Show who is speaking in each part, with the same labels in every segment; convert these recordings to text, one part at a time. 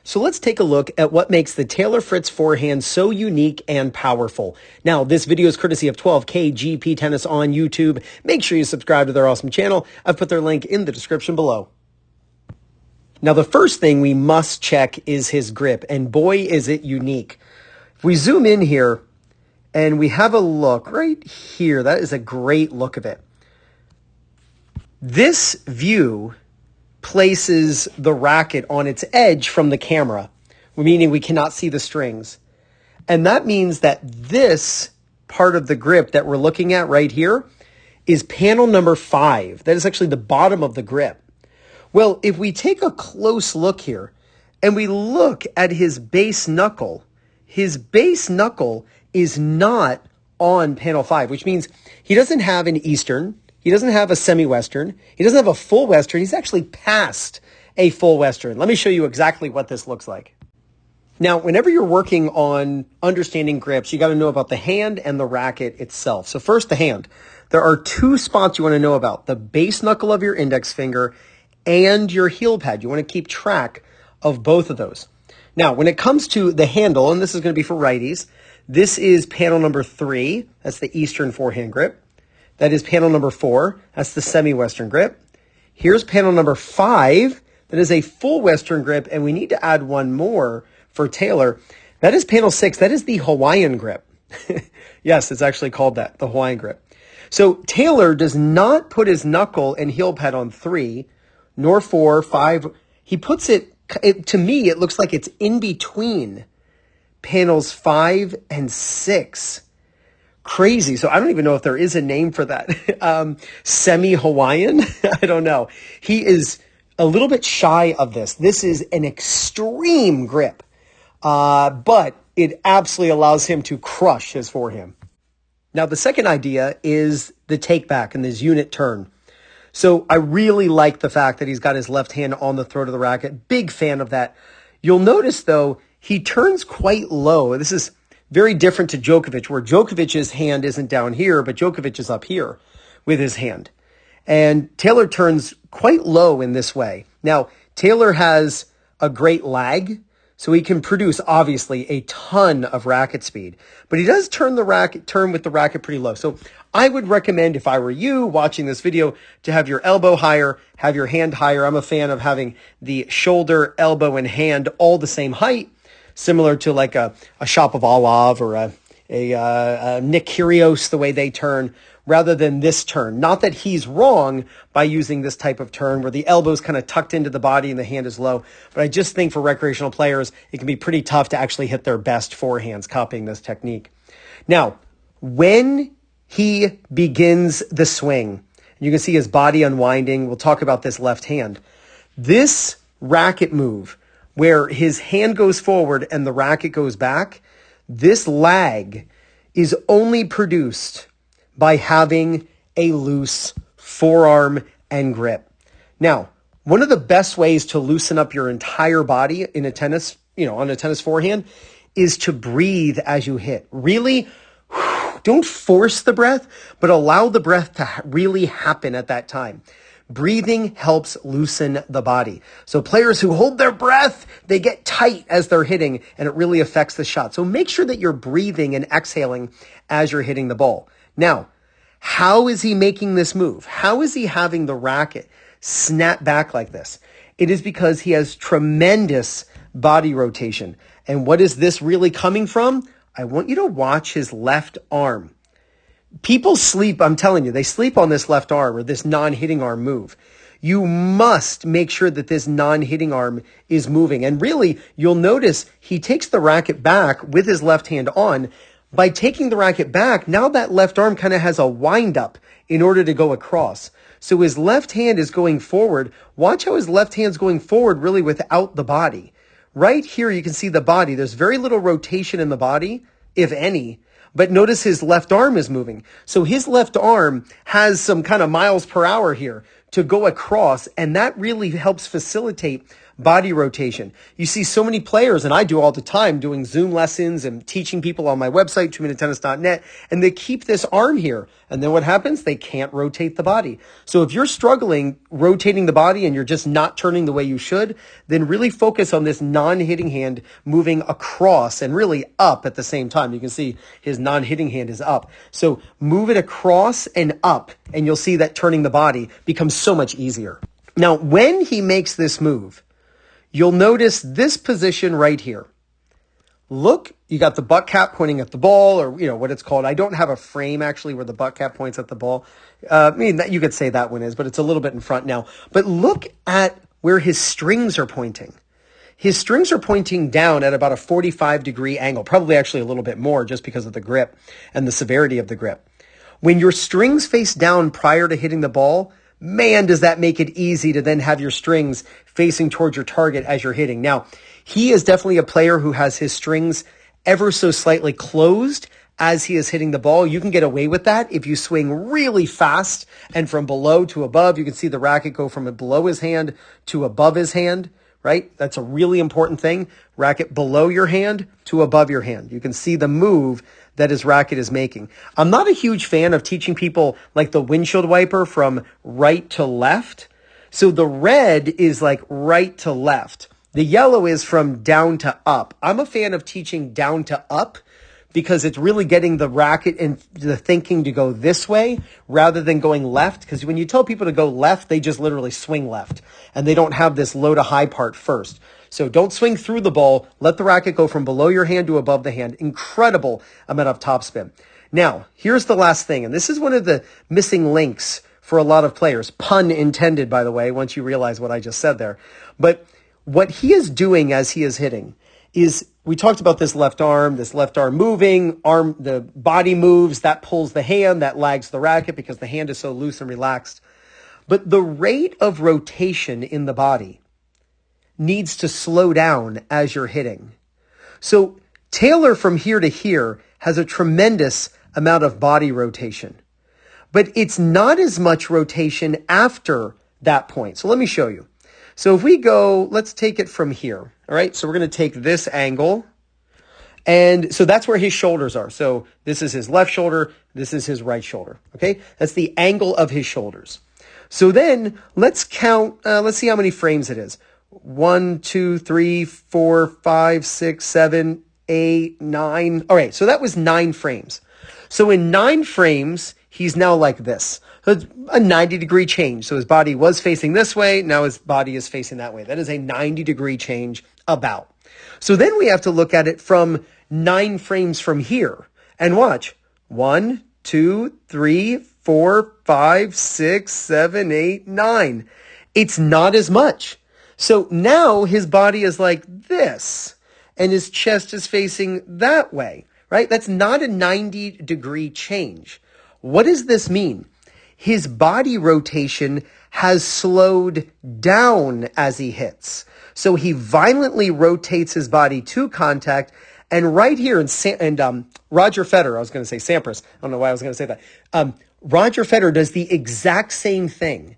Speaker 1: So let's take a look at what makes the Taylor Fritz Forehand so unique and powerful. Now, this video is courtesy of 12K GP Tennis on YouTube. Make sure you subscribe to their awesome channel. I've put their link in the description below. Now, the first thing we must check is his grip, and boy, is it unique. If we zoom in here and we have a look right here, that is a great look of it. This view places the racket on its edge from the camera, meaning we cannot see the strings. And that means that this part of the grip that we're looking at right here is panel number 5. That is actually the bottom of the grip. Well, if we take a close look here and we look at his base knuckle is not on panel 5, which means he doesn't have an Eastern, he doesn't have a semi-Western, he doesn't have a full Western, he's actually past a full Western. Let me show you exactly what this looks like. Now, whenever you're working on understanding grips, you got to know about the hand and the racket itself. So first, the hand. There are 2 spots you want to know about: the base knuckle of your index finger and your heel pad. You want to keep track of both of those. Now, when it comes to the handle, and this is going to be for righties, this is panel number 3. That's the Eastern forehand grip. That is panel number 4. That's the semi-Western grip. Here's panel number 5. That is a full Western grip, and we need to add one more for Taylor. That is panel 6. That is the Hawaiian grip. Yes, it's actually called that, the Hawaiian grip. So Taylor does not put his knuckle and heel pad on 3, nor 4, 5. He puts it, to me, it looks like it's in between panels 5 and 6. Crazy. So I don't even know if there is a name for that. Semi-Hawaiian? I don't know. He is a little bit shy of this. This is an extreme grip, but it absolutely allows him to crush his forehand. Now, the second idea is the take back and this unit turn. So I really like the fact that he's got his left hand on the throat of the racket. Big fan of that. You'll notice, though, he turns quite low. This is very different to Djokovic, where Djokovic's hand isn't down here, but Djokovic is up here with his hand. And Taylor turns quite low in this way. Now, Taylor has a great lag, so he can produce, obviously, a ton of racket speed. But he does turn with the racket pretty low. So I would recommend, if I were you watching this video, to have your elbow higher, have your hand higher. I'm a fan of having the shoulder, elbow, and hand all the same height, similar to like a Shapovalov or a Nick Kyrgios, the way they turn, rather than this turn. Not that he's wrong by using this type of turn where the elbow's kind of tucked into the body and the hand is low, but I just think for recreational players, it can be pretty tough to actually hit their best forehands copying this technique. Now, when he begins the swing, you can see his body unwinding. We'll talk about this left hand. This racket move, where his hand goes forward and the racket goes back, this lag is only produced by having a loose forearm and grip. Now, one of the best ways to loosen up your entire body in a tennis, on a tennis forehand, is to breathe as you hit. Really, don't force the breath, but allow the breath to really happen at that time. Breathing helps loosen the body. So players who hold their breath, they get tight as they're hitting, and it really affects the shot. So make sure that you're breathing and exhaling as you're hitting the ball. Now, how is he making this move? How is he having the racket snap back like this? It is because he has tremendous body rotation. And what is this really coming from? I want you to watch his left arm. People sleep, I'm telling you, they sleep on this left arm or this non-hitting arm move. You must make sure that this non-hitting arm is moving. And really, you'll notice he takes the racket back with his left hand on. By taking the racket back, now that left arm kind of has a wind up in order to go across. So his left hand is going forward. Watch how his left hand's going forward really without the body. Right here, you can see the body. There's very little rotation in the body, if any. But notice his left arm is moving. So his left arm has some kind of miles per hour here to go across, and that really helps facilitate body rotation. You see so many players, and I do all the time, doing Zoom lessons and teaching people on my website, 2minutetennis.net, and they keep this arm here. And then what happens? They can't rotate the body. So if you're struggling rotating the body and you're just not turning the way you should, then really focus on this non-hitting hand moving across and really up at the same time. You can see his non-hitting hand is up. So move it across and up, and you'll see that turning the body becomes so much easier. Now, when he makes this move, you'll notice this position right here. Look, you got the butt cap pointing at the ball, or what it's called. I don't have a frame actually where the butt cap points at the ball. You could say that one is, but it's a little bit in front now. But look at where his strings are pointing. His strings are pointing down at about a 45-degree angle, probably actually a little bit more just because of the grip and the severity of the grip. When your strings face down prior to hitting the ball, man, does that make it easy to then have your strings facing towards your target as you're hitting. Now, he is definitely a player who has his strings ever so slightly closed as he is hitting the ball. You can get away with that if you swing really fast and from below to above. You can see the racket go from below his hand to above his hand, right? That's a really important thing. Racket below your hand to above your hand. You can see the move that his racket is making. I'm not a huge fan of teaching people like the windshield wiper from right to left. So the red is like right to left. The yellow is from down to up. I'm a fan of teaching down to up because it's really getting the racket and the thinking to go this way rather than going left. Because when you tell people to go left, they just literally swing left and they don't have this low to high part first. So don't swing through the ball. Let the racket go from below your hand to above the hand. Incredible amount of topspin. Now, here's the last thing, and this is one of the missing links for a lot of players. Pun intended, by the way, once you realize what I just said there. But what he is doing as he is hitting is, we talked about this left arm moving, the body moves, that pulls the hand, that lags the racket because the hand is so loose and relaxed. But the rate of rotation in the body needs to slow down as you're hitting. So Taylor from here to here has a tremendous amount of body rotation, but it's not as much rotation after that point. So let me show you. So if we go, let's take it from here. All right. So we're going to take this angle. And so that's where his shoulders are. So this is his left shoulder. This is his right shoulder. Okay. That's the angle of his shoulders. So then let's count, let's see how many frames it is. 1, 2, 3, 4, 5, 6, 7, 8, 9. All right. So that was 9 frames. So in 9 frames, he's now like this. So it's a 90-degree change. So his body was facing this way. Now his body is facing that way. That is a 90-degree change about. So then we have to look at it from 9 frames from here and watch. 1, 2, 3, 4, 5, 6, 7, 8, 9. It's not as much. So now his body is like this and his chest is facing that way, right? That's not a 90-degree change. What does this mean? His body rotation has slowed down as he hits. So he violently rotates his body to contact. And right here, Roger Federer, I was going to say Sampras. I don't know why I was going to say that. Roger Federer does the exact same thing.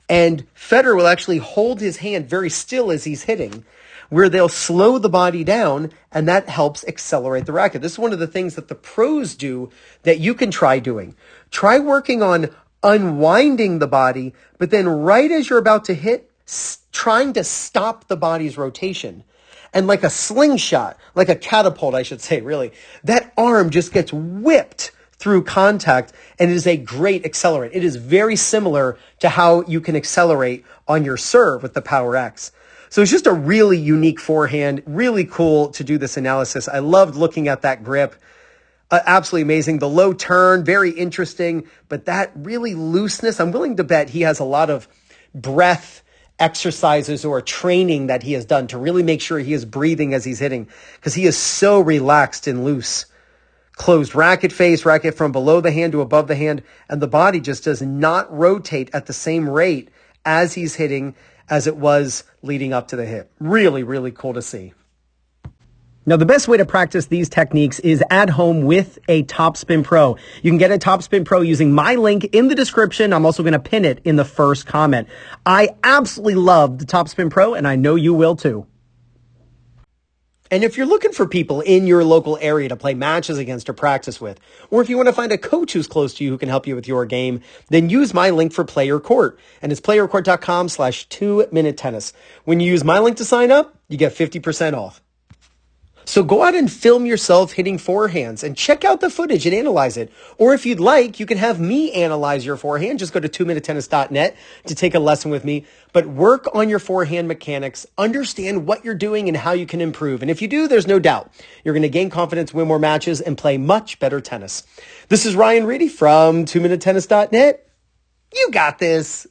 Speaker 1: And Federer will actually hold his hand very still as he's hitting, where they'll slow the body down, and that helps accelerate the racket. This is one of the things that the pros do that you can try doing. Try working on unwinding the body, but then right as you're about to hit, trying to stop the body's rotation. And like a slingshot, like a catapult, I should say, really, that arm just gets whipped through contact, and it is a great accelerant. It is very similar to how you can accelerate on your serve with the Power X. So it's just a really unique forehand, really cool to do this analysis. I loved looking at that grip. Absolutely amazing. The low turn, very interesting, but that really looseness, I'm willing to bet he has a lot of breath exercises or training that he has done to really make sure he is breathing as he's hitting, because he is so relaxed and loose. Closed racket face, racket from below the hand to above the hand, and the body just does not rotate at the same rate as he's hitting as it was leading up to the hit. Really, really cool to see. Now, the best way to practice these techniques is at home with a Topspin Pro. You can get a Topspin Pro using my link in the description. I'm also going to pin it in the first comment. I absolutely love the Topspin Pro, and I know you will too. And if you're looking for people in your local area to play matches against or practice with, or if you want to find a coach who's close to you who can help you with your game, then use my link for PlayYourCourt. And it's playyourcourt.com/2minute tennis. When you use my link to sign up, you get 50% off. So go out and film yourself hitting forehands and check out the footage and analyze it. Or if you'd like, you can have me analyze your forehand. Just go to 2minutetennis.net to take a lesson with me. But work on your forehand mechanics, understand what you're doing and how you can improve. And if you do, there's no doubt you're going to gain confidence, win more matches, and play much better tennis. This is Ryan Reedy from 2minutetennis.net. You got this.